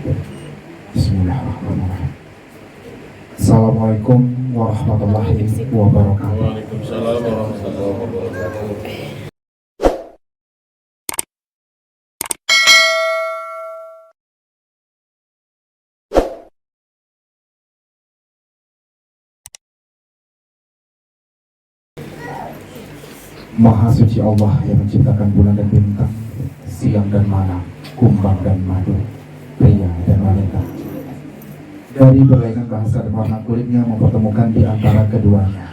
Bismillahirrahmanirrahim. Assalamualaikum warahmatullahi wabarakatuh. Waalaikumsalam warahmatullahi wabarakatuh. Maha suci Allah yang menciptakan bulan dan bintang, siang dan malam, kumbang dan madu, pria dan wanita. Dari berlainan bahasa dan warna kulitnya mempertemukan di antara keduanya,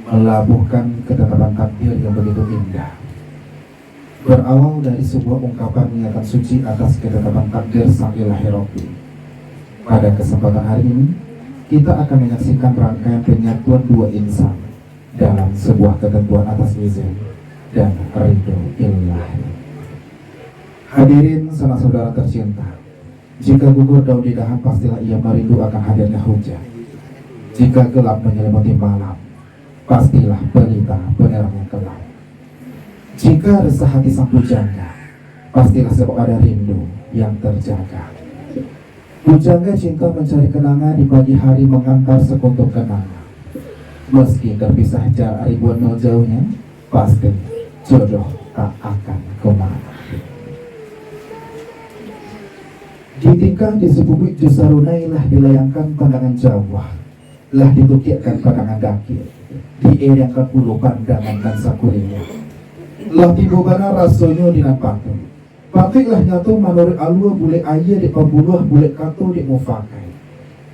melabuhkan ketetapan takdir yang begitu indah. Berawal dari sebuah ungkapan niatan suci atas ketetapan takdir Sang Ilahi Rabbi. Pada kesempatan hari ini, kita akan menyaksikan rangkaian penyatuan dua insan dalam sebuah ketentuan atas izin dan ridho ilahi. Hadirin sanak saudara tercinta, jika gugur daun di dahan, pastilah ia merindu akan hadirnya hujan. Jika gelap menyelimuti malam, pastilah pelita penerangnya gelap. Jika resah hati sang pujangga, pastilah sebab ada rindu yang terjaga. Pujangga cinta mencari kenangan di pagi hari, mengantar sekuntum kenangan. Meski terpisah jarak ribuan mil jauhnya, pasti jodoh tak akan kemana. Ditingkah di sebuah Jusarunai lah dilayangkan pandangan Jawa, lah ditukikkan pandangan Dakir, diedangkan puluh pandangan dan sakurinya. Lah tibobana rasonyo dinan patu, patik lah nyatu menurut alua bule ayah di pembuluh bule kato di mufakai.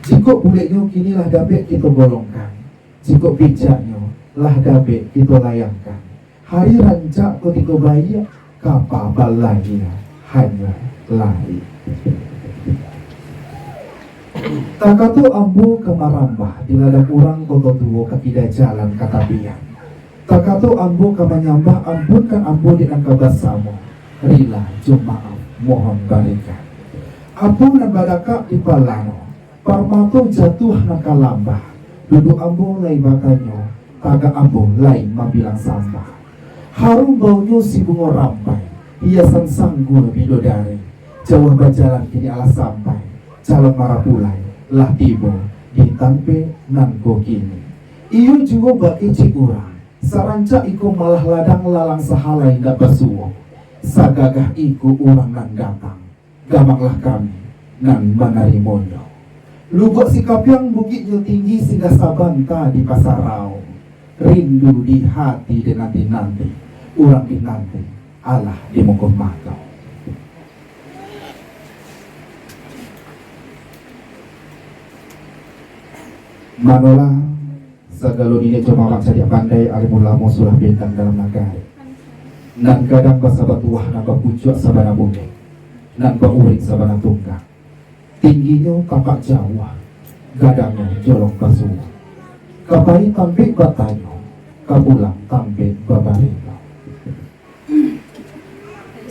Jikok buleknya kini lah dabek kita golongkan, jikok bijaknya lah dabek kita layangkan. Hari rancak ketika bayi kapa balainya hanya lari. Takatu ambu kemarambah diladang urang koto tuwo kakida jalan kata biang. Takatu ambu kamanyambah ampunkan ambu dengan kabasamo. Rila jumaaf mohon barikan. Ampun dan badaka di palano, parmato jatuh nakalambah. Duduk ambu lai bakanyo, taga ambu lai mabilang sampah. Harum baunya si bunga rampai, hiasan sanggul bidodari. Jauh berjalan kini alas sampai, calon marapulai lah tibo di tanpe nanko kini. Iyo juga baki cikurang, saranca iku malah ladang lalang sahalai ndak basuwo. Sagagah iku urang nan datang, gamanglah kami nan manarimonyo. Lubuk sikap yang bukitnya tinggi sehingga sabanta di pasarau. Rindu di hati di nanti-nanti, urang di nanti, Allah di mukul mata. Manola segala ini cuma maksa dia pandai alimulamo sulah bintang dalam nagari. Nan kadang basabat tuah nambah pucuk sabana bumi, nan baurik sabana tunggang. Tingginya kapak Jawa, gadangnya jolong basuh. Kapai tampik batanyo, kapulang tampik babarino.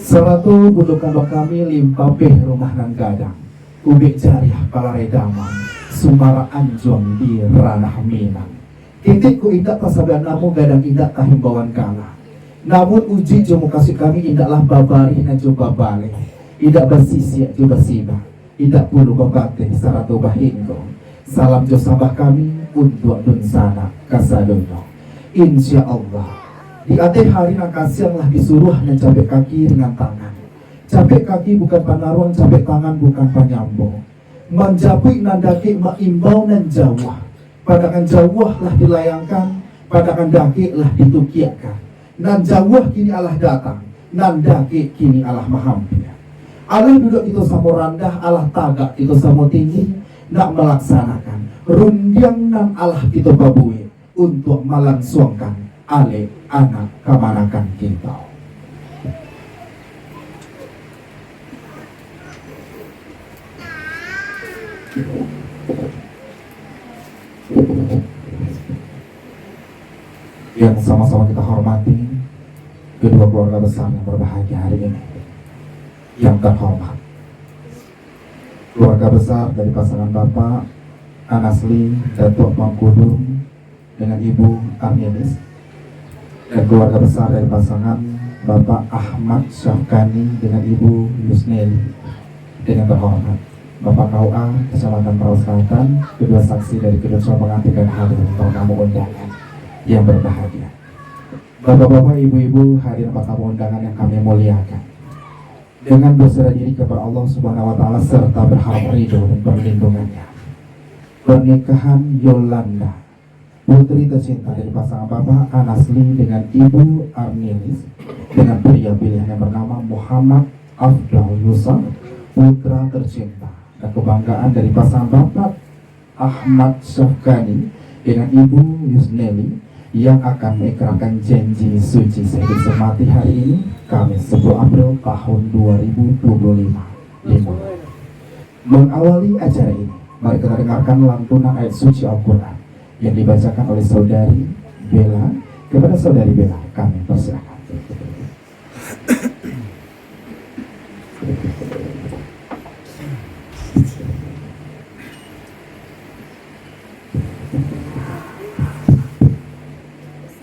Seratu budukan kami limpapeh rumah nan gadang, ubik jariah palaredaman, sumara anjong di ranah minang. Titikku indak pasaban namu gadang indak tahimbawan kala. Namun uji jomu kasih kami indaklah babari na coba balik, indak bersisi coba siba, indak puluh babate saratu bahinggo. Salam jo sabah kami untuk dun sana kasadono. Insya Allah di ate hari nakasiang lah disuruh dan capek kaki dengan tangan. Capek kaki bukan panaruang, capek tangan bukan panyambo. Menjapui nandaki maimbau nan Jawa. Padangan Jawa lah dilayangkan, padangan daki lah ditukiakan. Nan Jawa kini Allah datang, nan daki kini Allah mahampir. Allah duduk itu sama rendah, Allah tagak itu sama tinggi, nak melaksanakan rundiang nan Allah itu babui untuk melangsungkan ale anak kemanakan kita. Yang sama-sama kita hormati kedua keluarga besar yang berbahagia hari ini. Yang terhormat keluarga besar dari pasangan Bapak Anasli Datuk Mangkudung dengan Ibu Arnielis, dan keluarga besar dari pasangan Bapak Ahmad Syafkani dengan Ibu Yusneli. Dengan terhormat Bapak KUA Kecamatan Perahu Selatan, kedua saksi dari kedua calon pengantin dan hadirin tamu undangan yang berbahagia. Bapak-bapak, ibu-ibu, hadirin para tamu undangan yang kami muliakan. Dengan berserah diri kepada Allah Subhanahu wa taala serta berharap ridho dan perlindungannya. Pernikahan Yolanda, putri tercinta dari pasangan Bapak Anasli dengan Ibu Arnilis dengan pria pilihan yang bernama Muhammad Afdal Yusuf, putra tercinta dan kebanggaan dari pasangan Bapak Ahmad Syafqani dengan Ibu Yusneli yang akan mengikrarkan janji suci sehidup semati hari ini Kamis 10 April tahun 2025. Mengawali acara ini, mari kita dengarkan lantunan ayat suci Al-Quran yang dibacakan oleh saudari Bella. Kepada saudari Bella kami persilakan.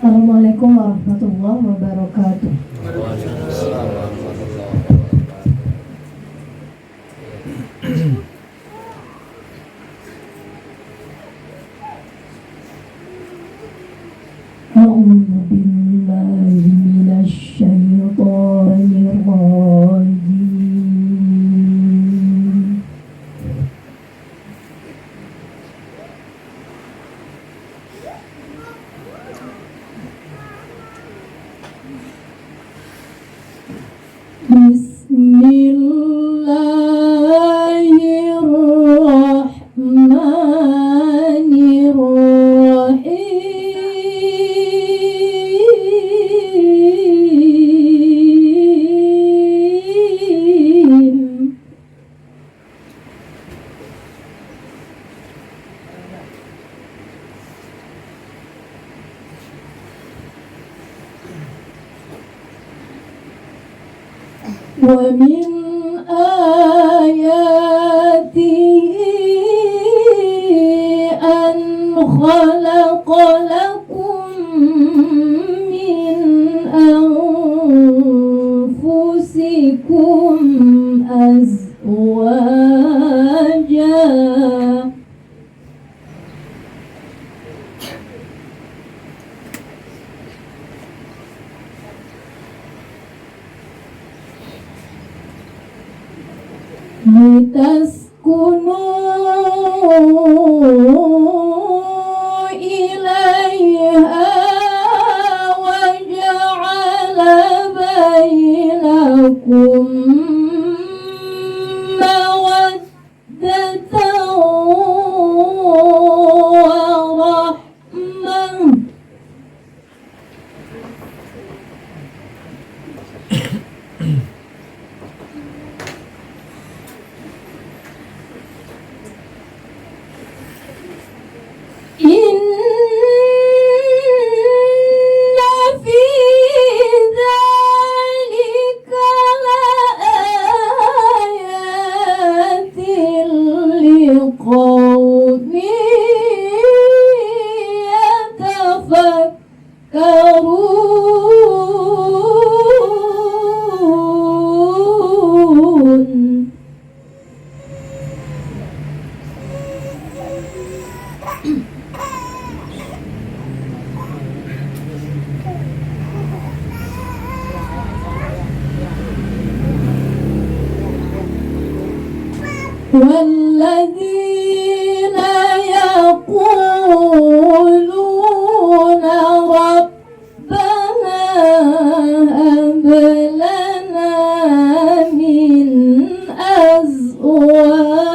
Assalamualaikum warahmatullahi wabarakatuh. A'udzu billahi minasy syaithanir rajim. Bismillahirrahmanirrahim. ومن آياته أن خلق لكم من أنفسكم أزواجا لتسكنوا إليها وجعل بينكم مودة ورحمة إن في ذلك لآيات لقوم يتفكرون والذين يقولون ربنا هب لنا من أزواجنا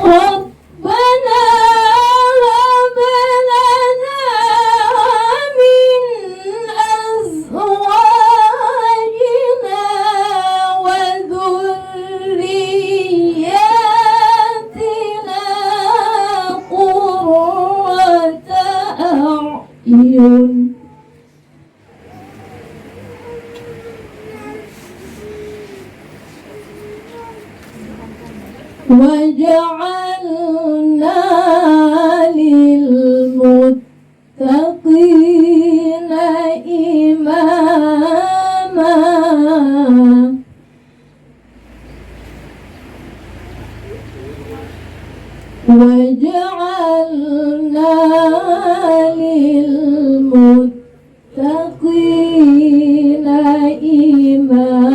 ربنا هب لنا من أزواجنا وذرياتنا وجعلنا للمتقين إماما وجعلنا للمتقين إماما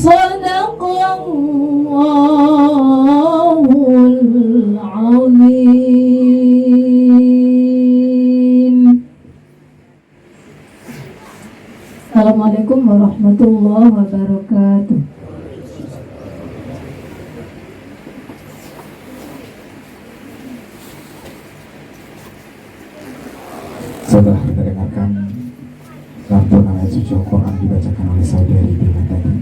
صدق الله العظيم. Assalamualaikum warahmatullahi wabarakatuh. Setelah kita dengarkan lantunan ayat suci Al-Quran dibacakan oleh saudari Bima tadi,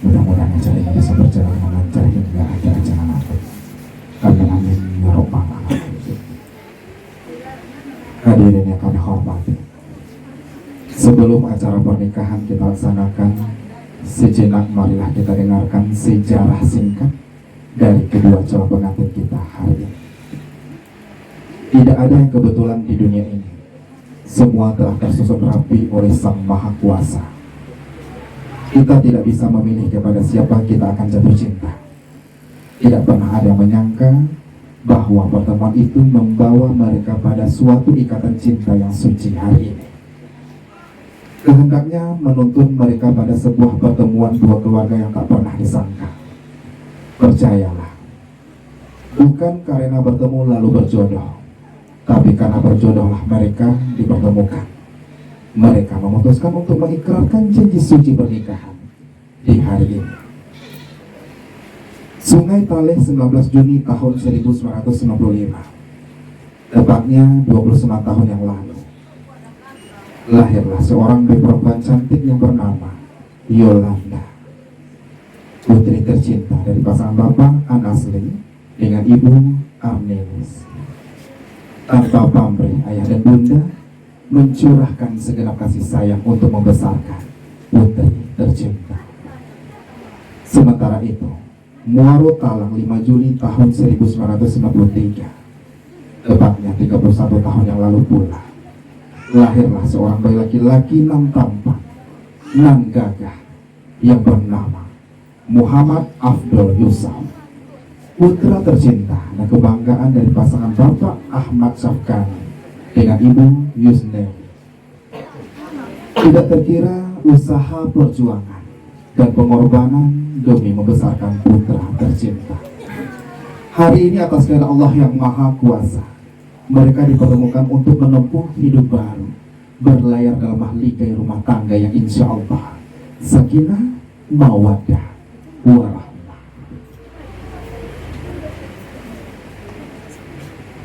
mudah-mudahan acara ini bisa berjalan dengan lancar hingga akhir acara nanti. Kami amin ya rabbal alamin. Hadirin yang kami hormati, sebelum acara pernikahan kita laksanakan, sejenak marilah kita dengarkan sejarah singkat dari kedua calon pengantin kita hari ini. Tidak ada yang kebetulan di dunia ini. Semua telah tersusun rapi oleh Sang Maha Kuasa. Kita tidak bisa memilih kepada siapa kita akan jatuh cinta. Tidak pernah ada yang menyangka bahwa pertemuan itu membawa mereka pada suatu ikatan cinta yang suci hari ini. Kehendaknya menuntun mereka pada sebuah pertemuan dua keluarga yang tak pernah disangka. Percayalah, bukan karena bertemu lalu berjodoh, tapi karena berjodohlah mereka dipertemukan. Mereka memutuskan untuk mengikrarkan janji suci pernikahan di hari ini. Sungai Taleh 19 Juni tahun 1995, tepatnya 29 tahun yang lalu, lahirlah seorang bayi perempuan cantik yang bernama Yolanda, putri tercinta dari pasangan bapak Anasli dengan ibu Arnelis. Tanpa pamrih, ayah dan bunda mencurahkan segenap kasih sayang untuk membesarkan putri tercinta. Sementara itu, Muaro Talang 5 Juli tahun 1993, tepatnya 31 tahun yang lalu pula, lahirlah seorang bayi laki-laki nan tampan, nan gagah, yang bernama Muhammad Afdol Yusuf, putra tercinta dan kebanggaan dari pasangan Bapak Ahmad Syafqani dengan Ibu Yusnewi. Tidak terkira usaha perjuangan dan pengorbanan demi membesarkan putra tercinta. Hari ini atas kehendak Allah yang Maha Kuasa, mereka dipertemukan untuk menempuh hidup baru, berlayar dalam mahligai rumah tangga yang insya Allah sakinah, mawaddah, warahmah.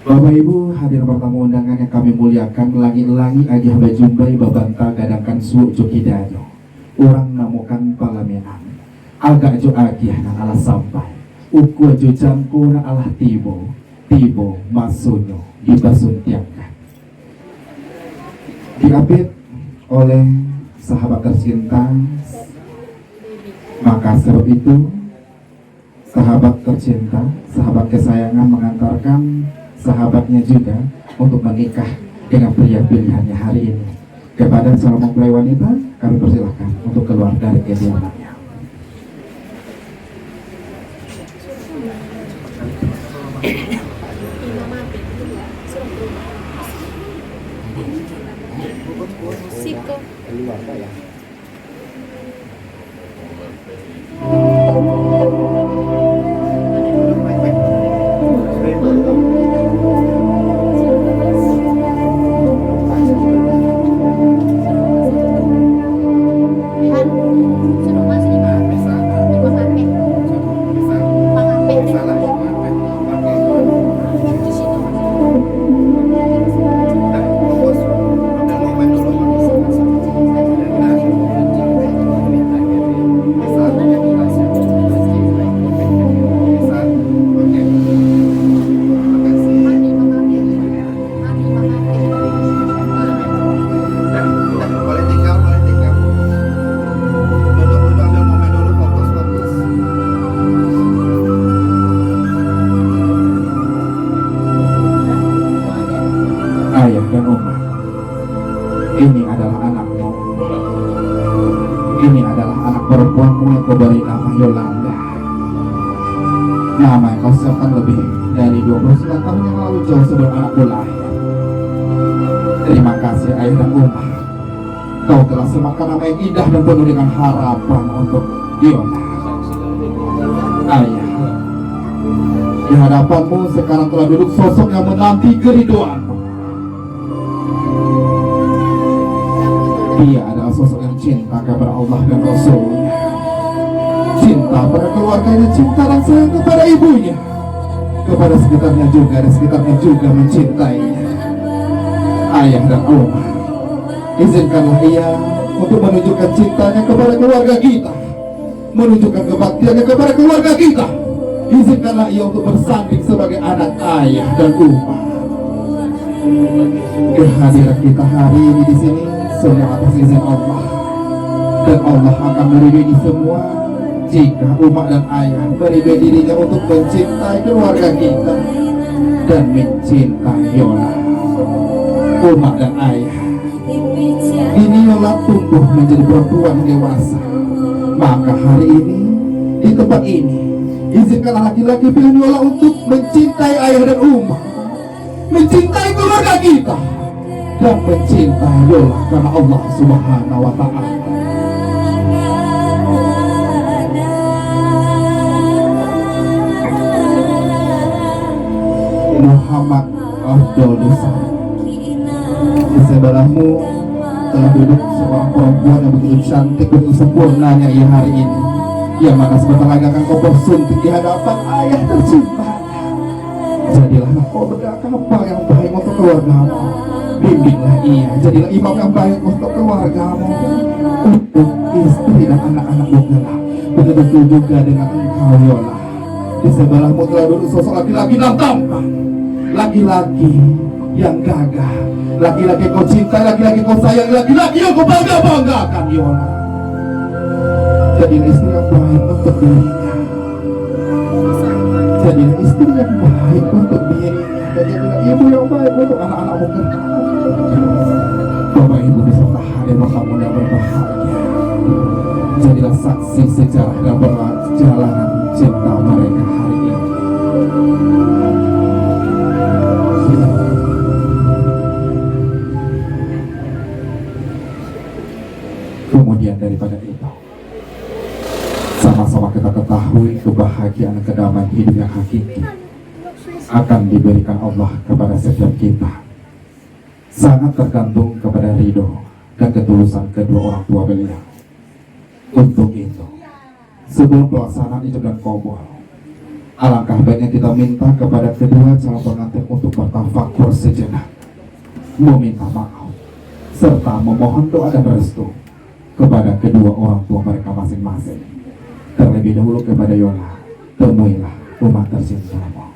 Bapak Ibu hadirin pertama undangan yang kami muliakan, langi-langi aja bajumbai babanta gadangkan suuk jokidado, orang namukan palamenan, agak jo agiah nang alas sampai, uku jo jamku nang alah tibo, tibo masunyo dibasun tiangkan. Diapit oleh sahabat tercinta, maka sebab itu sahabat tercinta, sahabat kesayangan mengantarkan sahabatnya juga untuk menikah dengan pria pilihannya hari ini. Kepada calon mempelai wanita, kami persilahkan untuk keluar dari kediamannya. Ini adalah anak perempuanmu yang kau beri nama Yolanda. Nama yang kau siapkan lebih dari 29 tahun yang lalu, jauh sebelum anakku lahir. Terima kasih ayah dan Uma. Kau telah semakan nama yang indah dan penuh dengan harapan untuk Yola. Ayah, di hadapanmu sekarang telah duduk sosok yang menanti keriduanmu. Dia adalah sosok yang cinta kepada Allah dan Rasulnya, cinta pada keluarganya, cinta dan sayang kepada ibunya, kepada sekitarnya juga, dan sekitarnya juga mencintainya. Ayah dan Uma, izinkanlah ia untuk menunjukkan cintanya kepada keluarga kita, menunjukkan kebaktiannya kepada keluarga kita. Izinkanlah ia untuk bersanding sebagai anak ayah dan Uma. Kehadiran kita hari ini di sini semua atas izin Allah, dan Allah akan meridai semua jika Uma dan ayah meridai dirinya untuk mencintai keluarga kita dan mencintai Yola. Uma dan ayah, ini Yola tumbuh menjadi perempuan dewasa. Maka hari ini di tempat ini izinkanlah laki-laki pilihan Yola untuk mencintai ayah dan Uma, mencintai keluarga kita, dan mencintai Yola karena Allah Subhanahu wa Ta'ala. Muhammad Abdul Dusan, di sebelahmu telah duduk seorang perempuan yang begitu cantik, begitu sempurnanya ia hari ini, yang mana sebentar lagi akan kau bersunting di hadapan ayah tercinta. Jadilah kau berkapal yang baik untuk keluargamu, bimbinglah ia, jadilah imam yang baik untuk keluargamu, untuk istri dan anak-anakmu kelak. Begitu juga dengan engkau Yola. Di sebelahmu telah duduk sosok laki-laki yang tampan, laki-laki yang gagah, laki-laki kau cintai, laki-laki kau sayang, laki-laki yang kau bangga-banggakan Yola. Jadilah istri yang baik untuk dirinya, jadilah istri yang baik untuk dirinya, dan jadilah ibu yang baik untuk anak-anakmu kelak. Bapak ibu beserta hadirin tamu yang berbahagia, jadilah saksi sejarah dan perjalanan cinta mereka hari ini. Kemudian daripada itu, sama-sama kita ketahui kebahagiaan dan kedamaian hidup yang hakiki akan diberikan Allah kepada setiap kita. Sangat tergantung kepada ridho dan ketulusan kedua orang tua beliau. Untuk itu, sebelum pelaksanaan ijab dan qabul, alangkah baiknya kita minta kepada kedua calon pengantin untuk bertafakur sejenak, meminta maaf, serta memohon doa dan restu kepada kedua orang tua mereka masing-masing. Terlebih dahulu kepada Yola, temuilah umat tercintamu.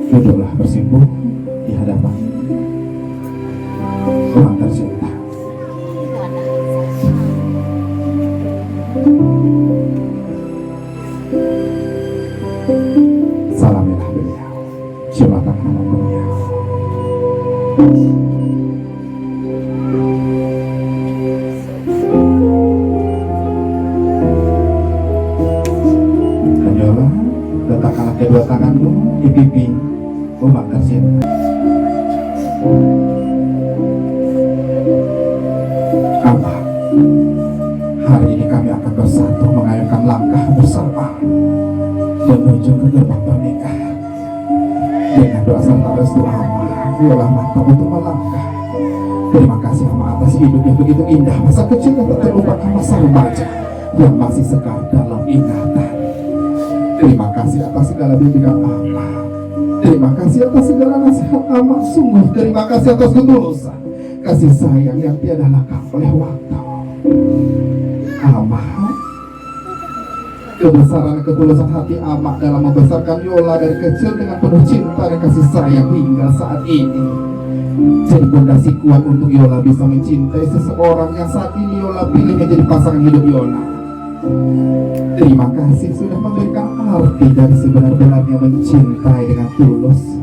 Duduklah bersimpuh di hadapan umat tercinta. Salamilah beliau, ciumlah tangan beliau. Dan Yola, letakkanlah kedua tanganmu di pipi umat tercinta. Abah, hari ini kami akan bersatu mengayunkan langkah bersama menuju ke gerbang pernikahan. Dengan doa serta restu Ama, Yola mantap untuk melangkah. Terima kasih Ama atas hidup yang begitu indah, masa kecil yang tak terlupakan, masa remaja yang masih sekar dalam ingatan. Terima kasih atas segala bimbingan Ama. Terima kasih atas segala nasihat Ama. Sungguh terima kasih atas ketulusan kasih sayang yang tiada lekang oleh waktu. Ama, kebesaran dan ketulusan hati Ama dalam membesarkan Yola dari kecil dengan penuh cinta dan kasih sayang hingga saat ini jadi fondasi kuat untuk Yola bisa mencintai seseorang yang saat ini Yola pilih menjadi pasangan hidup Yola. Terima kasih sudah memberikan arti dari sebenar-benarnya mencintai dengan tulus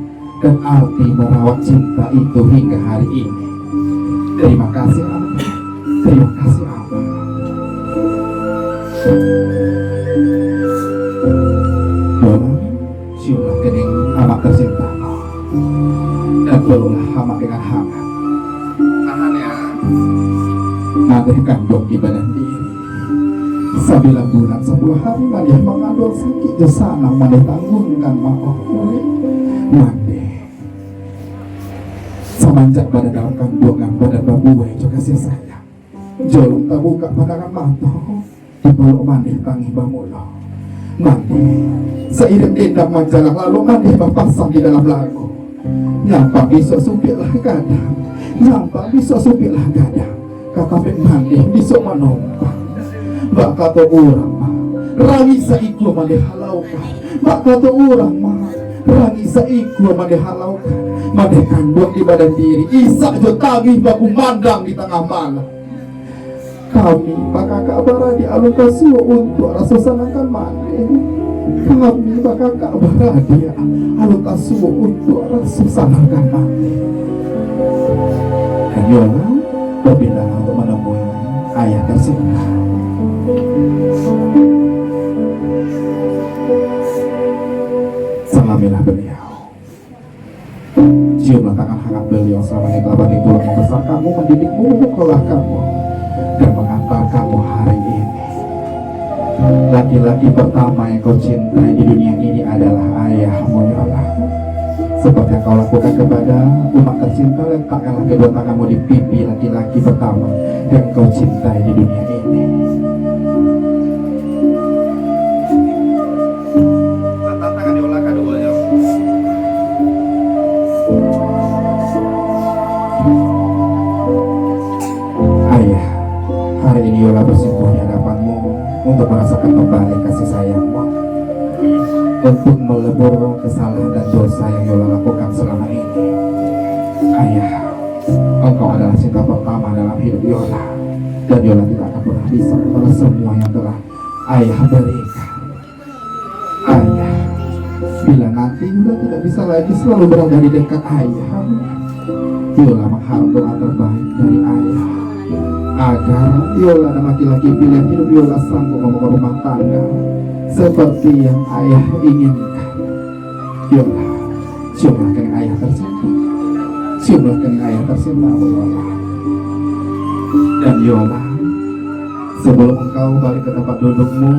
dan arti merawat cinta itu hingga hari ini. Terima kasih Abah. Terima kasih Abah. Yola, siulah kening amat tercinta dan peluklah amat dengan hangat. Tahan ya. Nadehkan dong di badan diri. Sabila bulan 10 hari maneh mengandung sakit jesana maneh tanggungkan maaf maneh. Semenjak pada dalam kandungan pada babuwe juga kasih sayang. Jolong tak buka pandangan mata di peluk maneh tangi bamulo. Maneh seiring dendam menjalang lalu maneh berpasang di dalam lagu. Nyampak bisa supirlah gadang, nyampak bisa supirlah gadang. Kata maneh bisa menumpang. Bak kata orang mah rangi saiku maneh halaukan. Bak kata orang mah rangi saiku maneh halaukan. Maneh kandung di badan diri isak jo tagih baku mandang di tengah malam. Kami bakal kabar di alun kasuh untuk rasa senangkan maneh. Kami bakal kabar di alun kasuh untuk rasa senangkan maneh. Dan Yola berpindah untuk menemui ayah tercinta. Selamilah beliau, ciumlah tangan hangat beliau selama ini telah bagi tulang yang besar kamu, mendidikmu, memukullah kamu dan mengantar kamu hari ini. Laki-laki pertama yang kau cintai di dunia ini adalah ayahmu Yola. Seperti yang kau lakukan kepada umat tercinta, letakkanlah kedua tanganmu di pipi laki-laki pertama yang kau cintai di dunia ini. Ayah, hari ini Yola bersimpuh di hadapanmu untuk merasakan kembali kasih sayangmu, untuk melebur kesalahan dan dosa yang Yola lakukan selama ini. Ayah, engkau adalah cinta pertama dalam hidup Yola, dan Yola tidak akan pernah bisa membalas semua yang telah ayah berikan. Ayah, bila nanti Yola tidak bisa lagi selalu berada di dekat ayah, Yola mengharap doa terbaik dari ayah agar Yola dan laki-laki pilihan hidup Yola sanggup membangun rumah tangga seperti yang ayah inginkan. Yola, ciumlah kening ayah tercinta, ciumlah kening ayah tercinta Yola. Dan Yola, sebelum engkau balik ke tempat dudukmu,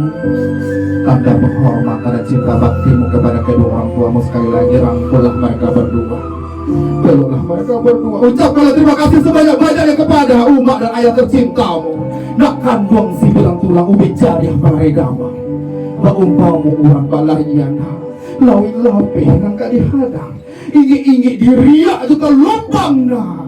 tanda penghormatan dan cinta baktimu kepada kedua orang tuamu sekali lagi rangkullah mereka berdua. Peluklah mereka berdua, ucapkanlah terima kasih sebanyak-banyaknya kepada umat dan ayah tercintamu. Nak kandung si bilang tulang ubi jariah paredama. Baumpamu urang balayana, lawi lape nangka dihadang. Ingi-ingi diriak juga lubang na,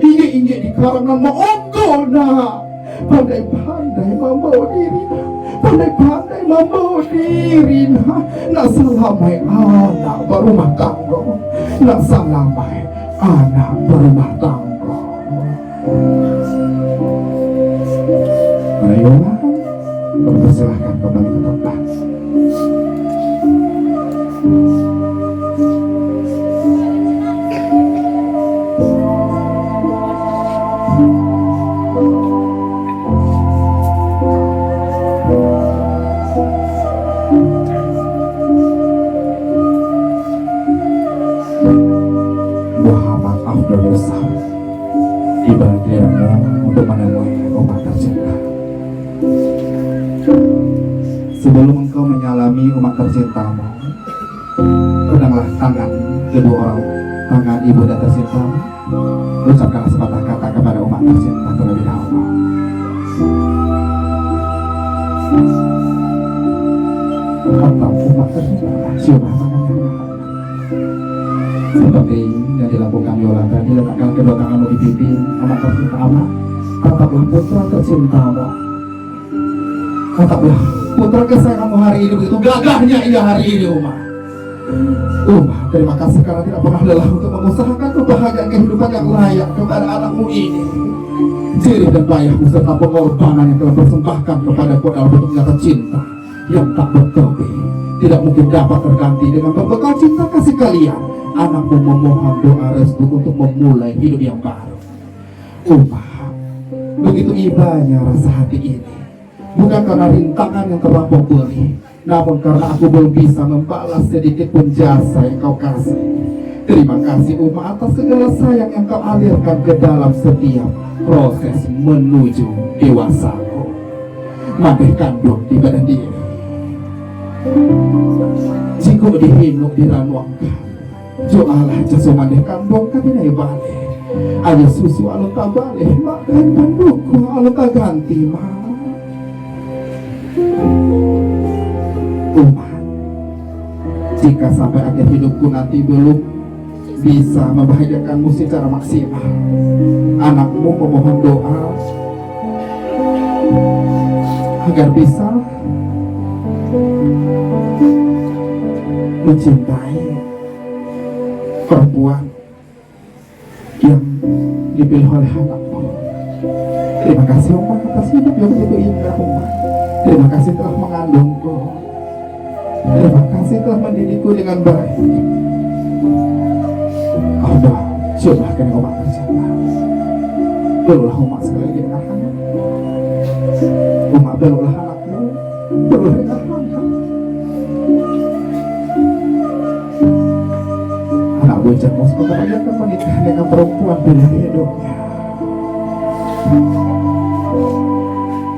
ingi-ingi di karangan maonggol na. Pandai-pandai membawa diri na, pandai-pandai membawa diri na. Nak selamai anak berumah tangga, nak selamai anak berumah tangga. Ayolah, persilahkan kembali ke tempat. Muhammad Abdul Yusuf dibalik dirimu untuk menemui umat tercinta. Sebelum engkau menyalami umat tercintamu, pedanglah tangan kedua orang tangan ibu dan tercintamu. Ucapkanlah sepatah kata kepada umat tercinta terlebih dahulu. Kata umat tercinta, siapa tangannya? Seperti yang dilakukan Yola tadi, letakkan kedua tanganmu di pipi amat tercinta Allah. Katakanlah putra tercintamu, katakanlah putra kesayanganmu hari ini, begitu gagahnya ia hari ini Umar. Terima kasih karena tidak pernah lelah untuk mengusahakan kebahagiaan kehidupan yang layak kepada anakmu ini. Jerih dan payahmu serta pengorbanan yang telah persembahkan kepadaku dalam bentuk nyata cinta yang tak bertepi, tidak mungkin dapat terganti dengan berbekal cinta kasih kalian anakmu memohon doa restu untuk memulai hidup yang baru. Umar, begitu ibanya rasa hati ini, bukan karena rintangan yang terlampau beri, namun karena aku belum bisa membalas sedikit pun jasa yang kau kasih. Terima kasih Umar atas segala sayang yang kau alirkan ke dalam setiap proses menuju dewasaku. Mabeh kandung di badan diri, jika dihinuk diranuangkan, joalah jasa mandeh kandung kadinai balik. Aja susu alo tak balik, makan panduku alo tak ganti mah. Umar, jika sampai akhir hidupku nanti belum bisa membahagiakanmu secara maksimal, anakmu memohon doa agar bisa mencintai perempuan yang dipilih oleh anakmu. Terima kasih Umar atas hidup yang begitu indah Umar. Terima kasih telah mengandungku. Terima kasih telah mendidikku dengan baik. Allah, coba kena Umar tercinta. Peluklah Umar sekali lagi dengan hangat. Umar, peluklah anakmu. Peluklah dengan hangat. Anak bujangmu sebentar lagi akan menikah dengan perempuan pilihan hidupnya.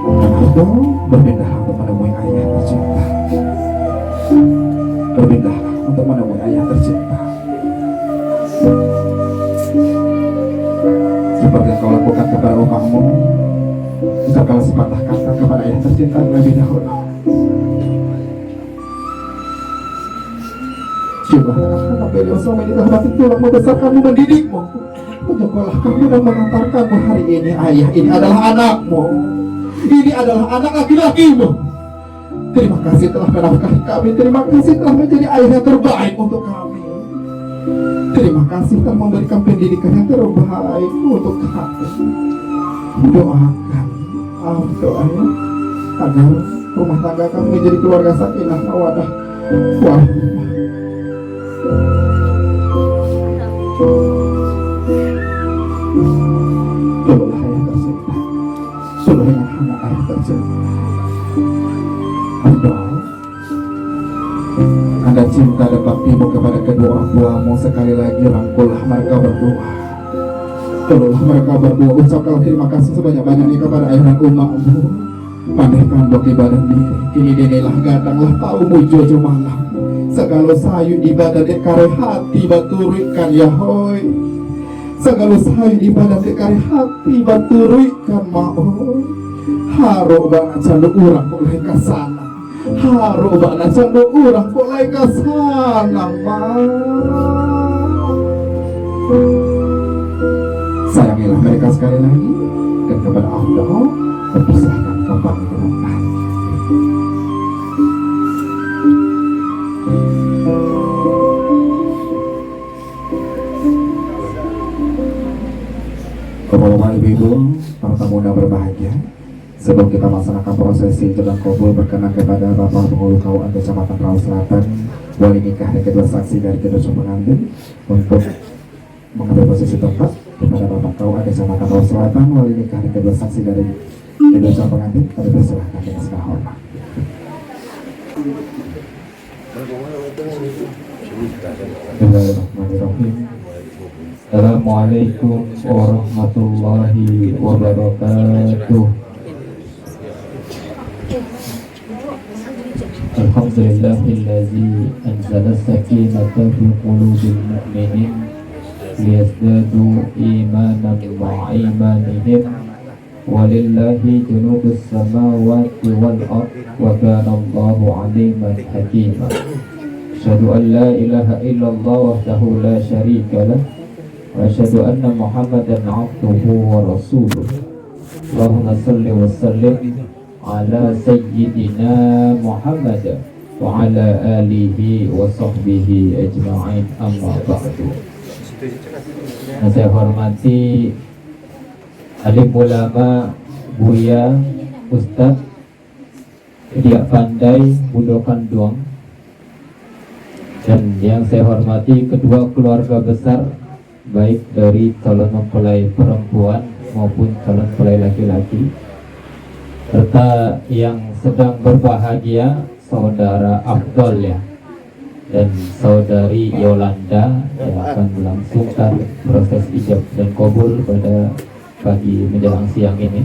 Anakku, berpindahlah untuk menemui ayah tercinta. Berpindahlah untuk menemui ayah tercinta. Seperti yang kau lakukan kepada rumahmu, ucapkanlah sepatah kata kepada ayah tercinta terlebih dahulu. Coba anak beliau selama ini telah mati tulang membesarkanmu, mendidikmu. Menyekolah kamu dan mengantarkanmu hari ini. Ayah, ini adalah anakmu. Ini adalah anak laki-lakimu. Terima kasih telah menafkahi kami. Terima kasih telah menjadi ayah yang terbaik untuk kami. Terima kasih telah memberikan pendidikan yang terbaik untuk kami. Doakan, doanya agar rumah tangga kami menjadi keluarga sakinah mawaddah warahmah. Peluklah ayah tercinta. Peluk dengan hangat ayah tercinta. Anda cinta dan baktimu kepada kedua orang tuamu, sekali lagi rangkullah mereka berdua. Peluklah mereka berdua. Ucapkanlah terima kasih sebanyak-banyaknya kepada ayah dan umatmu. Pandaikan bagi badan diri, kini dinilah gadanglah tahu mujojo malam. Segala sayu di badan dekare hati baturikan ya hoi. Segala sayu di badan dekare hati baturikan maoi. Haro bana candu urang kok lai kasana. Haro bana candu urang kok lai kasana ma. Sayangilah mereka sekali lagi, dan kepada Allah perpisahkan kembali dengan baik. Bapak-bapak, ibu-ibu, para tamu yang berbahagia, sebelum kita melaksanakan prosesi jenazah kubur, berkenan kepada Bapak Pengulu KUA Kecamatan Rawa Selatan, wali nikah dan kedua saksi dari kedua pengantin untuk mengambil posisi tempat. Kepada Bapak KUA Kecamatan Rawa Selatan, wali nikah dan kedua saksi dari kedua pengantin, kami persilahkan dengan segala hormat. Bismillahirrahmanirrahim. Assalamualaikum warahmatullahi wabarakatuh. Alhamdulillahillazi anzala sakinata fi qulubil mu'minin liyazdadu imanan ma'a imanihim walillahi junubus samawati wal ard wa kana Allahu aliman hakima. Asyhadu an la ilaha illallah wahdahu la syarika lah wa asyhadu anna Muhammadan abduhu wa rasuluh. Allahumma salli wa sallim ala sayyidina Muhammad wa ala alihi wa sahbihi ajma'in, amma ba'du. Yang saya hormati alim ulama, buya, ustaz, Dia Pandai Budokan Duang, Dan yang saya hormati kedua keluarga besar, baik dari calon mempelai perempuan maupun calon mempelai laki-laki, serta yang sedang berbahagia saudara Afdol ya, dan saudari Yolanda yang akan melangsungkan proses ijab dan kabul pada pagi menjelang siang ini,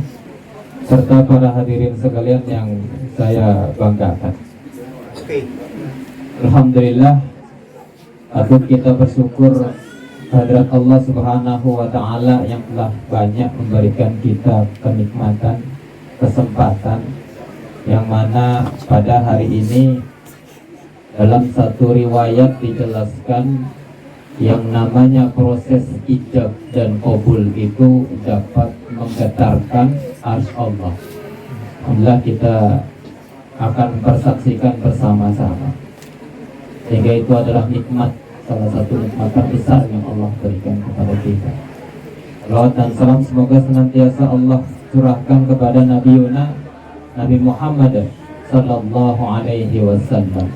serta para hadirin sekalian yang saya banggakan. Alhamdulillah, patut kita bersyukur kehadirat Allah Subhanahu wa Ta'ala yang telah banyak memberikan kita kenikmatan, kesempatan, yang mana pada hari ini dalam satu riwayat dijelaskan yang namanya proses ijab dan kabul itu dapat menggetarkan arsy Allah. Alhamdulillah kita akan persaksikan bersama-sama, sehingga itu adalah nikmat, salah satu nikmat terbesar yang Allah berikan kepada kita. Salawat dan salam semoga senantiasa Allah curahkan kepada Nabi Yuna, Nabi Muhammad sallallahu alaihi wasallam,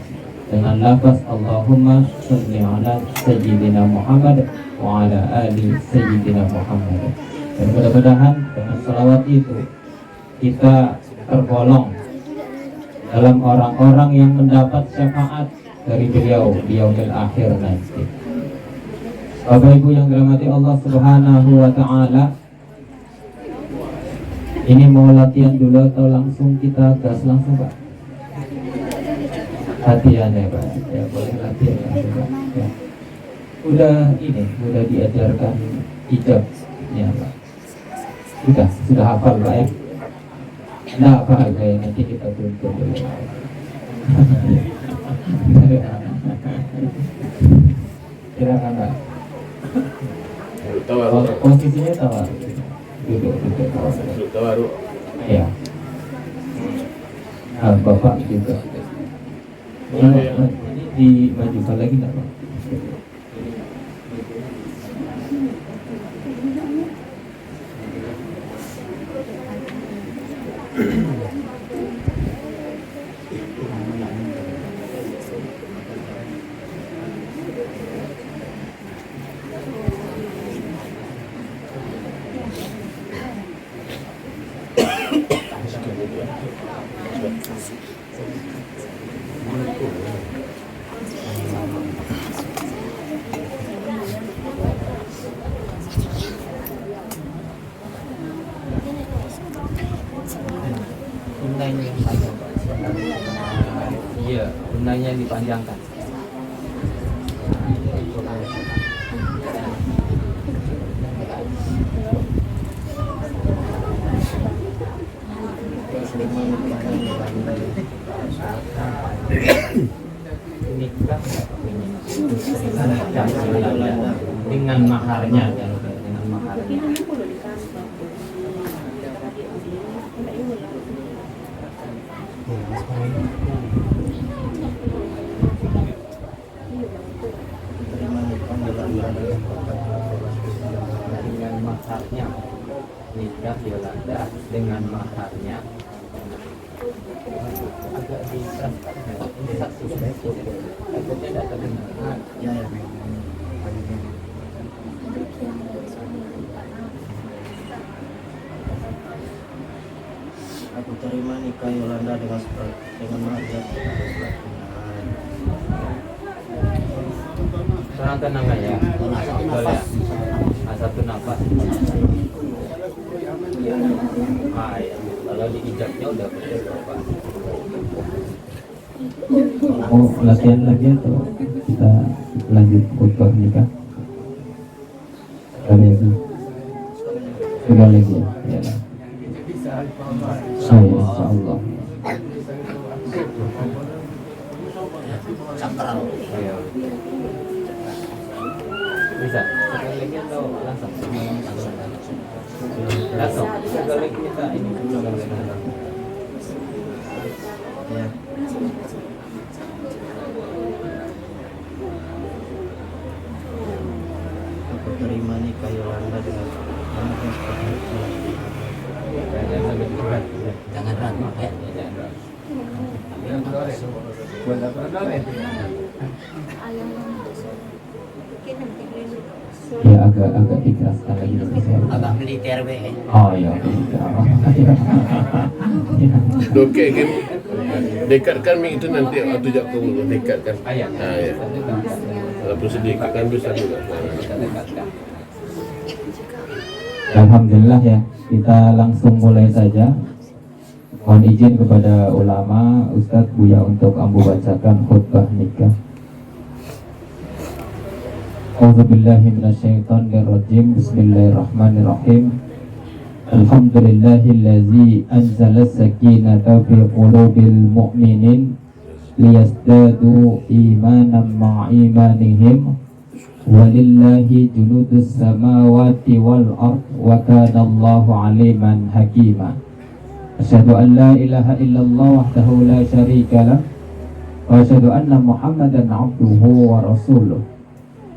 dengan lafaz Allahumma sholli ala sayyidina Muhammad wa ala ali sayyidina Muhammad. Dan mudah-mudahan dengan salawat itu kita tergolong dalam orang-orang yang mendapat syafaat dari beliau di yaumil akhir nanti. Bapak Ibu yang dirahmati Allah Subhanahu wa Ta'ala, ini mau latihan dulu atau langsung kita gas langsung Pak? Latihan ya Pak, ya boleh latihan langsung Pak ya. Udah diajarkan ijab ya Pak, sudah hafal Pak ya? Nah hafal ya, nanti kita tuntut dulu. Silakan Pak. Posisinya tawar. Duduk tawar. Tawaru. Ya. Bapak juga. Ini dimajukan lagi nggak Pak? Tunainya yang panjang. Iya, tunainya yang dipanjangkan. Nikah dengan maharnya, dengan maharnya. Dengan maharnya, nikah Yolanda dengan maharnya. Agak diserahkan ini saksi takutnya tidak terdengar. Ya. Aku terima nikah Yolanda dengan maharnya. Tenang ya. Boleh. Satu nafas. Ya. Kalau di ijabnya udah betul Bapak. Mau latihan lagi atau kita lanjut khutbah nikah? Sekali lagi ya. Saya insyaallah. Bisa. Sekali lagi atau langsung? Langsung. Sekali lagi kita ini dulu ya. Aku terima nikah Yolanda dengan maharnya. Jangan ragu ya. Jangan ragu. Ya agak dikeraskan lagi dulu saya. Agak militer be. Oh iya, oke. Dokek kan dekatkan mic itu nanti waktu jak ke mulut dekatkan. Ya. Ya. Walaupun sedikit kan bisa juga. Alhamdulillah ya, kita langsung mulai saja. Mohon izin kepada ulama, Ustadz Buya untuk ambu bacakan khutbah nikah. A'udzubillahi minasyaitonirrajim. Bismillahirrahmanirrahim. Alhamdulillahillazi anzala sakinata fi qulubil mu'minin liyazdadu imanan ma'a imanihim. Walillahi junudus samawati wal ard wa kana Allahu aliman hakima. Asyhadu an la ilaha illallah wahdahu la syarika lah wa asyhadu anna Muhammadan abduhu wa rasuluh.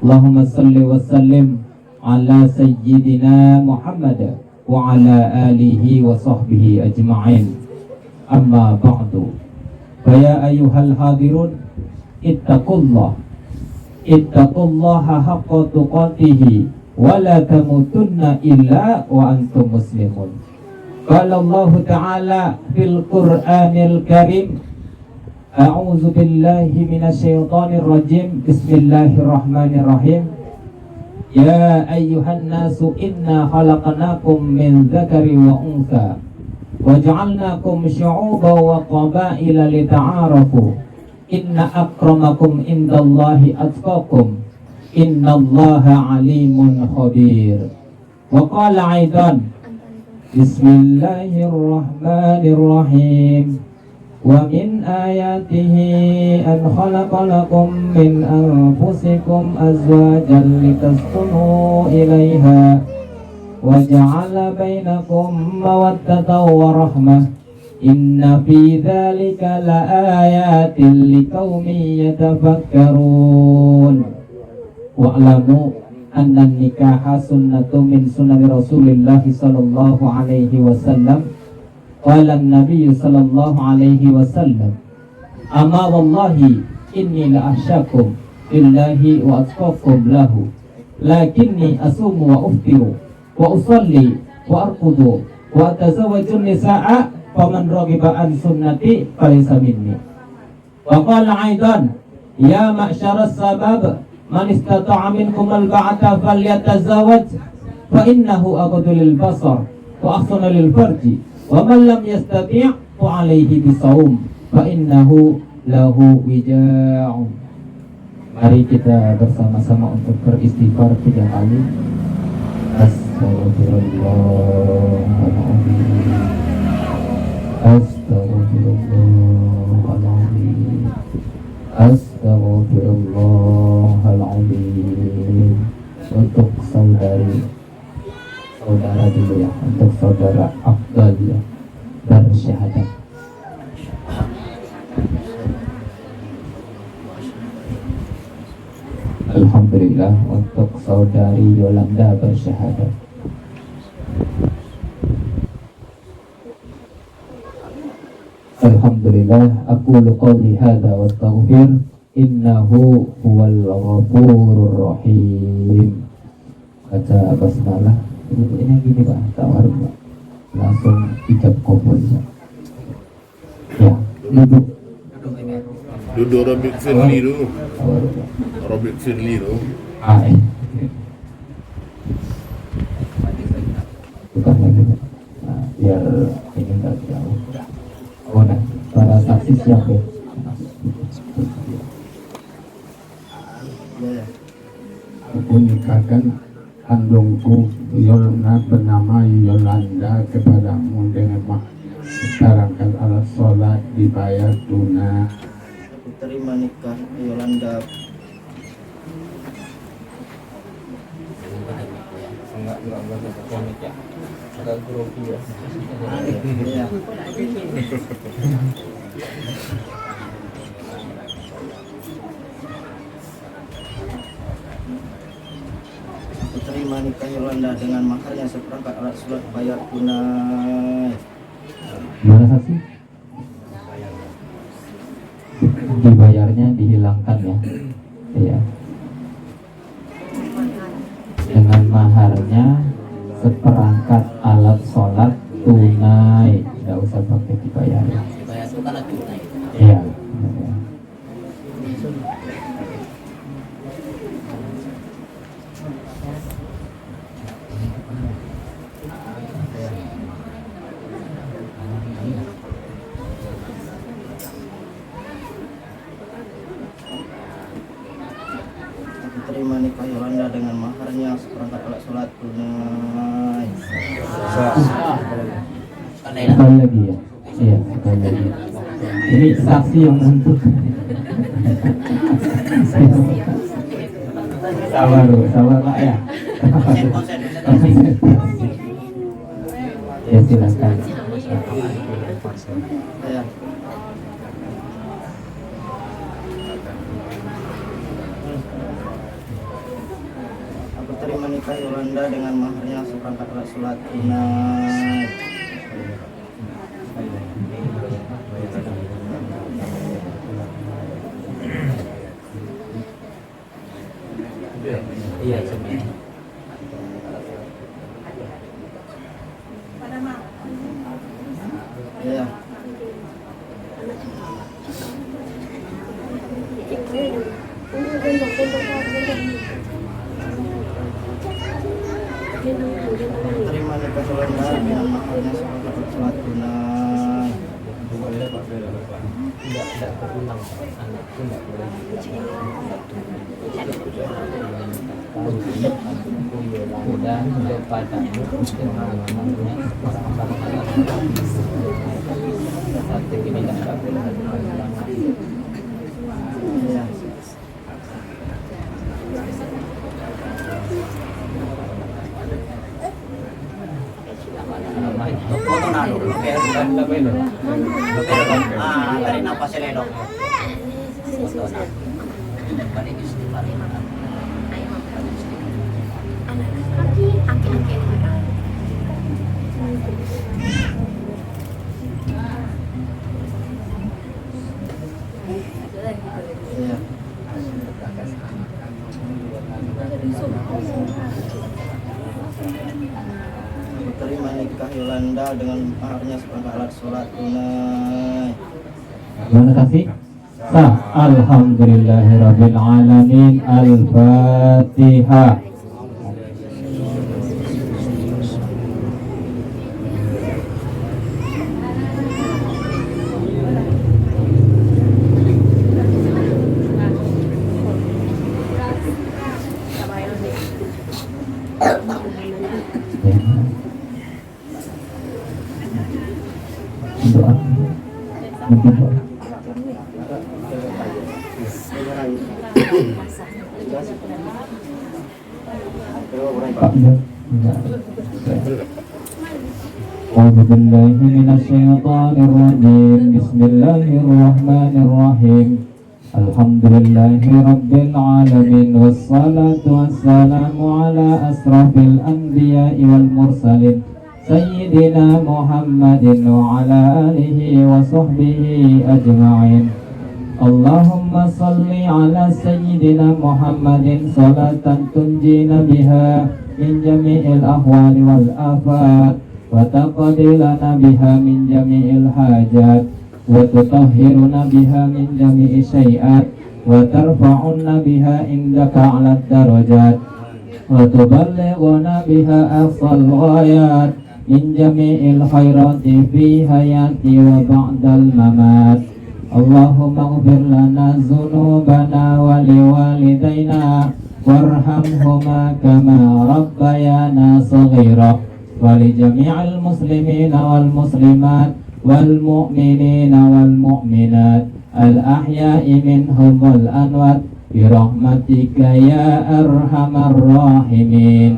Allahumma salli wa sallim ala sayyidina Muhammad wa ala alihi wa sahbihi ajma'in. Amma ba'du. Fa ya ayyuhal hadirun ittaqullaha haqqa tuqatih wa la tamutunna illa wa antum muslimun. Qala Allah Ta'ala fil Qur'anil Karim, a'udzu billahi minasyaitonir rajim. Bismillahirrahmanirrahim. Ya ayyuhan nasu inna khalaqnakum min dzakari wa untha wa ja'alnakum syu'uban wa qabaila lita'arafu. Inna akramakum indallahi atqakum. Innallaha alimun khabir. Wa qala aidan, Bismillahirrahmanirrahim. Wa min ayatihi an khalaqa lakum min anfusikum azwajan litaskunu ilaiha wa ja'ala bainakum mawaddatan wa rahmah. Inna fi dzalika laayatin liqaumin yatafakkarun. Wa'lamu anna nikaha sunnatu min sunani Rasulillah sallallahu alaihi wasallam. Qala an-nabiy sallallahu alaihi wasallam, amma wallahi inni la ahsyakum billahi wa atqakum lahu, lakinni asumu wa uftiru wa usalli wa arqudu wa atazawwaju nisaa faman raghiba an sunnati falaysa minni. Wa qala aidan, ya ma'syaras sabab man istata'a minkum al-ba'ata falyatazawwaj fa innahu aghaddu lil basar wa ahsanu lil farji wa man lam yastati' fa alayhi bisawm fa innahu lahu wija'un. Mari kita bersama-sama untuk beristighfar 3 kali. Astaghfirullahaladzim, Astaghfirullahaladzim, Astaghfirullahaladzim. Untuk saudara dulu ya, untuk saudara Afdal ya, bersyahadat. Alhamdulillah. Untuk saudari Yolanda bersyahadat. Alhamdulillah. Aqulu qawli hadza wa astaghfir, innahu huwal ghafurur rahim. Baca basmalah. Ini gini Pak, tawaruk Pak, langsung ijab kabul ya. Duduk Robik Firli dulu. Tawaruk Pak. Robik Firli dulu. Bukan lagi Pak. Nah, biar ini enggak jauh. Oh nah, para saksi siap ya. Aku nikahkan kandungku Yolanda bernama Yolanda kepadamu dengan mengutarakan alat sholat dibayar tunai. Aku terima nikah Yolanda. Iya. Aku terima nikah Yolanda dengan maharnya seperangkat alat sholat bayar tunai. Gimana saksi? dibayarnya dihilangkan ya. Iya. Dengan maharnya seperangkat alat sholat tunai, tidak usah pakai dibayar. Dibayar itu karena tunai. Iya. Aku terima nikah Yolanda dengan maharnya seperangkat alat sholat tunai. Sekali lagi ya. Iya, sekali lagi. Ini saksi yang untuk. Sabar Pak ya. Ya silakan. Ya. Aku terima nikah Yolanda dengan maharnya seperangkat alat sholat tunai. Iya, sebenarnya. Ya. Terima nikah Yolanda dengan maharnya seperangkat alat sholat tunai. Tidak berulang, anak itu tidak boleh. Dan kepadamu dengan namanya satu ini tidak boleh berulang. Ya. Foto nado, pero dari nafas seleno. Foto nado. Balik istri balik. Ya. Aku terima nikah Yolanda dengan maharnya seperangkat alat sholat tunai. Terima kasih. Sah. Alhamdulillahirabbil alamin. Al-Fatihah. Doa. Doa. Pak, A'udzu billahi minasyaitonir rajim. Bismillahirrahmanirrahim. Alhamdulillahi rabbil alamin wassalatu wassalamu ala asrafil anbiya'i wal mursalin sayyidina Muhammadin wa ala alihi wa sahbihi ajma'in. Allahumma salli ala sayyidina Muhammadin salatan tunjina biha min jami'il ahwali wal afat wa taqdilana biha min jami'il hajat wa tutahhiruna biha min jami'i syai'at wa tarfa'unna biha indaka 'ala darajat wa tuballighuna biha aqsal ghayat min jami'il khairati fi hayati wa ba'dal mamat. Allahumma ighfir lana dzunubana wa liwalidayna warhamhuma kama rabbayana shaghira wa li jami'il muslimina wal muslimat wal mu'minina wal mu'minat al ahya'i minhum wal amwat bi rahmatika ya arhamar rahimin.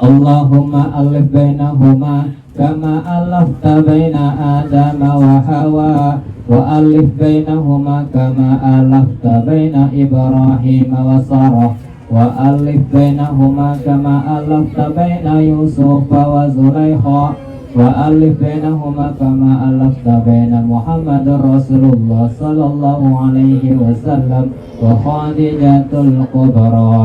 Allahumma alif bainahuma kama alafta baina Adama wa Hawa wa alif bainahuma kama alafta baina Ibrahim wa Sarah wa alif bainahuma kama alafta baina Yusuf wa Zulaikha وألف بينهما كما ألفت بين محمد رسول الله صلى الله عليه وسلم وخديجة الكبرى.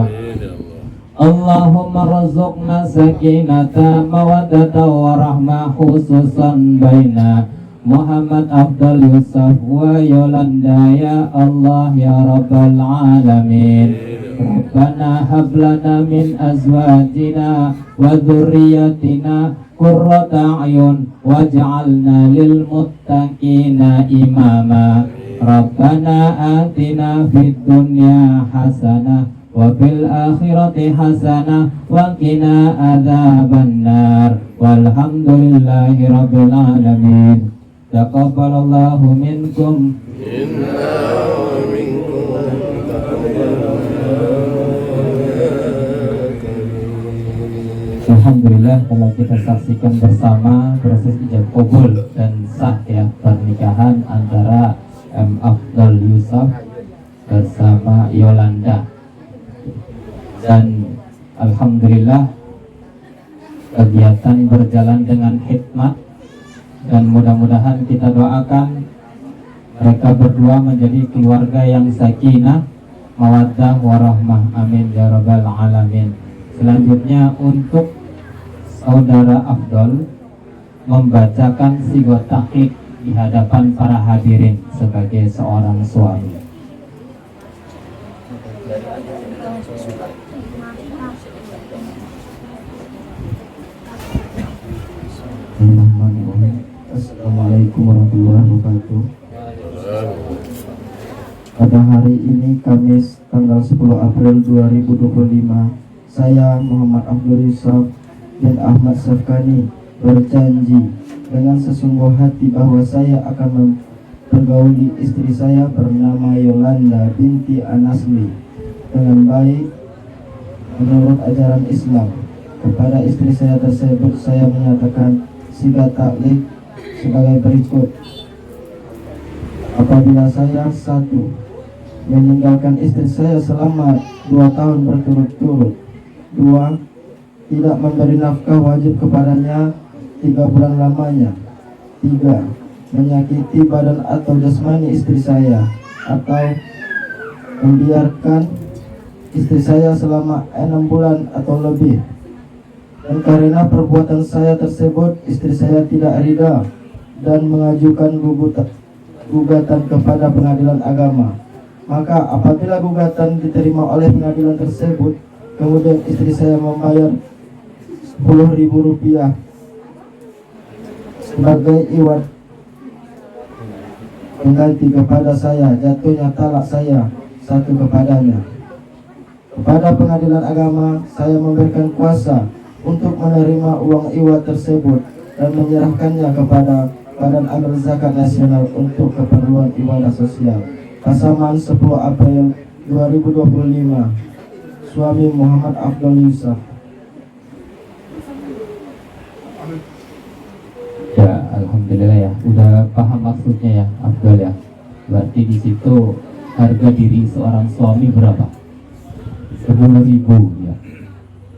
اللهم ارزقنا سكينة مودة ورحمة خصوصا بين محمد أفضل يوسف ويولندا يا الله يا رب العالمين. ربنا هب لنا من أزواجنا وذريتنا قرة أعين واجعلنا للمتقين إماما. ربنا آتنا في الدنيا حسنة وفي الآخرة حسنة وقنا عذاب النار والحمد لله رب العالمين. تقبل الله منكم Alhamdulillah telah kita saksikan bersama proses ijab kabul dan sah ya pernikahan antara M. Afdal Yusuf bersama Yolanda. Dan alhamdulillah kegiatan berjalan dengan hikmat dan mudah-mudahan kita doakan mereka berdua menjadi keluarga yang sakinah, mawaddah warahmah, amin ya rabbal alamin. Selanjutnya untuk saudara Afdal membacakan sigot taqiq di hadapan para hadirin sebagai seorang suami. Assalamualaikum warahmatullahi wabarakatuh. Pada hari ini Kamis tanggal 10 April 2025, saya Muhammad Afdal Yusuf bin Ahmad Safkani berjanji dengan sesungguh hati bahwa saya akan mempergauli istri saya bernama Yolanda binti Anasli dengan baik menurut ajaran Islam. Kepada istri saya tersebut saya menyatakan sigat taklid sebagai berikut. Apabila saya 1. meninggalkan istri saya selama 2 tahun berturut-turut. 2. Tidak memberi nafkah wajib kepadanya 3 bulan lamanya. 3. Menyakiti badan atau jasmani istri saya atau membiarkan istri saya selama 6 bulan atau lebih. Dan karena perbuatan saya tersebut, istri saya tidak ridha dan mengajukan gugatan kepada pengadilan agama. Maka apabila gugatan diterima oleh pengadilan tersebut, kemudian istri saya membayar Rp10.000 sebagai iwat pengganti kepada saya jatuhnya talak saya 1 kepadanya. Kepada pengadilan agama, saya memberikan kuasa untuk menerima uang iwat tersebut dan menyerahkannya kepada Badan Amil Zakat Nasional untuk keperluan ibadah sosial. Pasaman 10 April 2025. Suami Muhammad Afdal Yusuf. Ya, alhamdulillah ya, udah paham maksudnya ya, Afdal ya. Berarti di situ harga diri seorang suami berapa? 10.000 ya.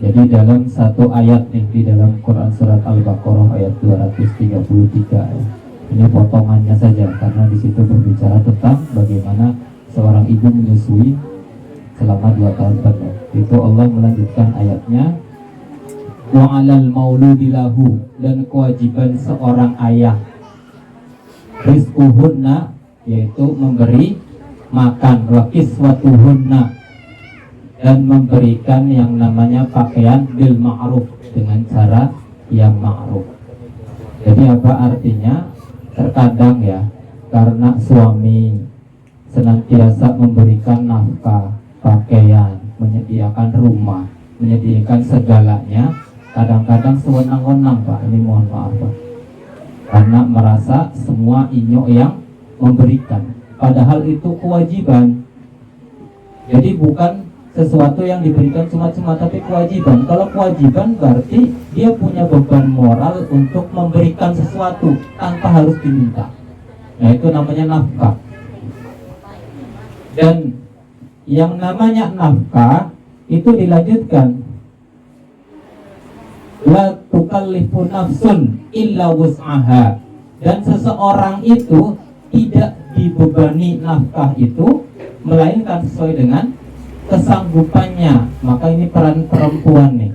Jadi dalam satu ayat nih di dalam Quran surat Al-Baqarah ayat 233 ya. Ini potongannya saja karena di situ berbicara tentang bagaimana seorang ibu menyusui selama 2 tahun penuh. Itu Allah melanjutkan ayatnya, wa 'alal mauludi lahu, dan kewajiban seorang ayah rizquhunna, yaitu memberi makan, wa kiswatuhunna, dan memberikan yang namanya pakaian bil ma'ruf, dengan cara yang ma'ruf. Jadi apa artinya? Terkadang ya, karena suami senantiasa memberikan nafkah, pakaian, menyediakan rumah, menyediakan segalanya, kadang-kadang sewenang-wenang Pak, ini mohon maaf Pak, karena merasa semua inyo yang memberikan, padahal itu kewajiban. Jadi bukan sesuatu yang diberikan cuma-cuma, tapi kewajiban. Kalau kewajiban berarti dia punya beban moral untuk memberikan sesuatu tanpa harus diminta. Nah, itu namanya nafkah. Dan yang namanya nafkah itu dilanjutkan, La tukallifu nafsun illa wus'aha. Dan seseorang itu tidak dibebani nafkah itu melainkan sesuai dengan kesanggupannya. Maka ini peran perempuan nih.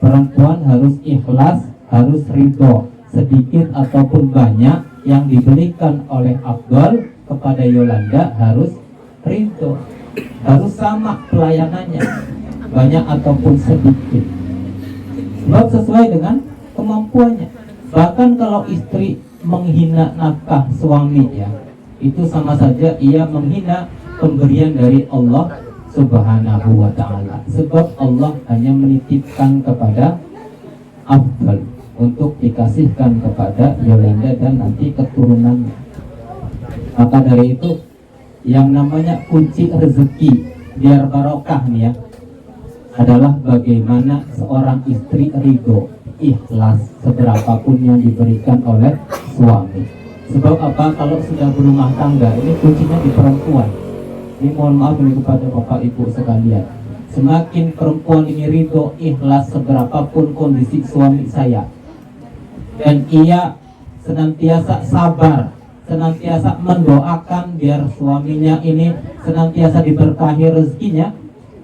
Perempuan harus ikhlas, harus ridho, sedikit ataupun banyak yang diberikan oleh Afdol kepada Yolanda harus ridho, harus sama pelayanannya, banyak ataupun sedikit, sebab sesuai dengan kemampuannya. Bahkan kalau istri menghina nafkah suami, ya, itu sama saja ia menghina pemberian dari Allah Subhanahu wa ta'ala. Sebab Allah hanya menitipkan kepada Afdal untuk dikasihkan kepada Yolanda dan nanti keturunannya. Maka dari itu yang namanya kunci rezeki biar barokah nih ya, adalah bagaimana seorang istri ridho, ikhlas seberapapun yang diberikan oleh suami. Sebab apa? Kalau sudah berumah tangga, ini kuncinya di perempuan. Ini mohon maaf ini kepada bapak ibu sekalian. Semakin perempuan ini ridho, ikhlas seberapapun kondisi suami saya, dan ia senantiasa sabar, senantiasa mendoakan biar suaminya ini senantiasa diberkahi rezekinya,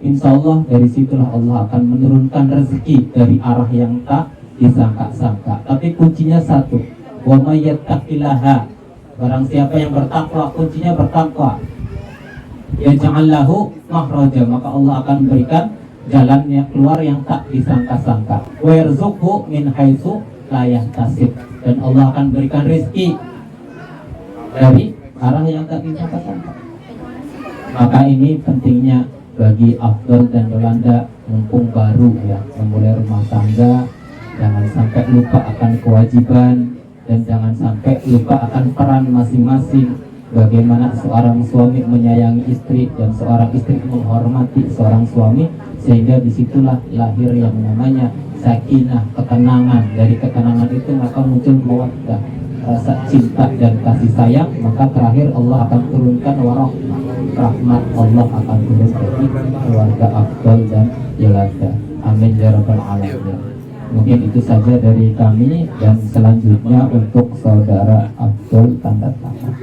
insya Allah dari situlah Allah akan menurunkan rezeki dari arah yang tak disangka-sangka. Tapi kuncinya satu, wa may yattaqillaha, barang siapa yang bertakwa, kuncinya bertakwa, yaj'al lahu makhraja, maka Allah akan memberikan jalannya keluar yang tak disangka-sangka. Wa yarzuqhu min haitsu la yahtasib, dan Allah akan berikan rezeki dari arah yang tak disangka-sangka. Maka ini pentingnya bagi Afdal dan Yolanda mumpung baru ya memulai rumah tangga, jangan sampai lupa akan kewajiban dan jangan sampai lupa akan peran masing-masing. Bagaimana seorang suami menyayangi istri dan seorang istri menghormati seorang suami, sehingga disitulah lahir yang namanya sakinah, ketenangan. Dari ketenangan itu maka muncul mawaddah, rasa cinta dan kasih sayang. Maka terakhir Allah akan turunkan warahmah, rahmat Allah akan turun bagi keluarga Afdal dan Yolanda. Amin ya rabbal alamin. Mungkin itu saja dari kami, dan selanjutnya untuk saudara Afdal tanda tangan.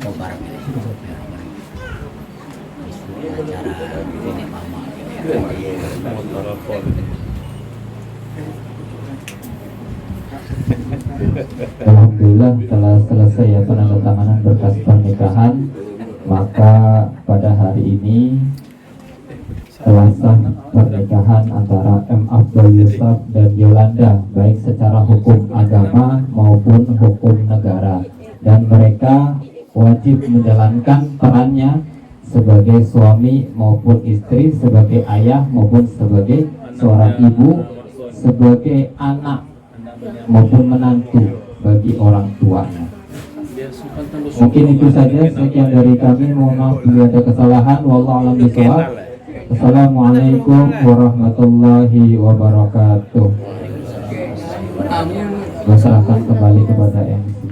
kobar gitu. Acara nenek mama gitu ya. Alhamdulillah telah selesai ya penandatanganan berkas pernikahan. Maka pada hari ini telah sah pernikahan antara M. Abdul Yusuf dan Yolanda, baik secara hukum agama maupun hukum negara, dan mereka wajib menjalankan perannya sebagai suami maupun istri, sebagai ayah maupun sebagai seorang ibu, sebagai anak maupun menantu bagi orang tuanya. Mungkin itu saja, sekian dari kami. Mohon maaf bila ada kesalahan. Wallahu a'lam bishawab. Assalamualaikum warahmatullahi wabarakatuh. Saya serahkan kembali kepada MC.